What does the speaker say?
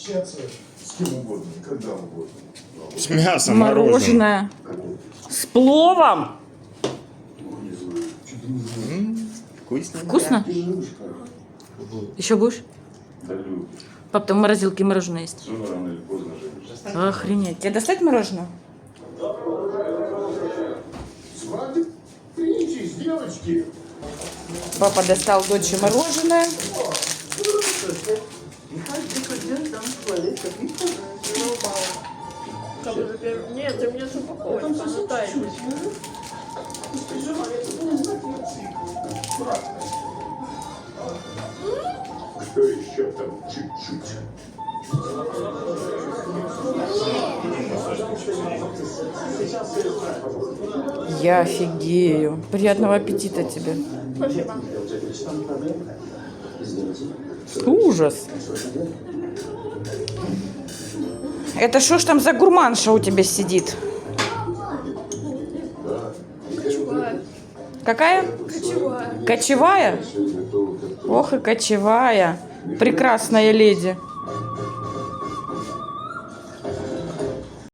Общаться с кем угодно, когда угодно. С мясом мороженое. Мороженое. С пловом. Вкусно. Вкусно? Еще будешь? Да любишь. Пап, там в морозилке мороженое есть. Все рано или поздно женишься. Охренеть. Тебе достать мороженое? Смотритесь, девочки. Папа достал дочери мороженое. Нет, ты мне упаковочка, она тайная. Что еще там чуть-чуть? Я офигею. Приятного аппетита тебе. Спасибо. Ужас. Это что ж там за гурманша у тебя сидит? Кочевая. Какая? Кочевая. Кочевая? Ох и кочевая. Прекрасная леди.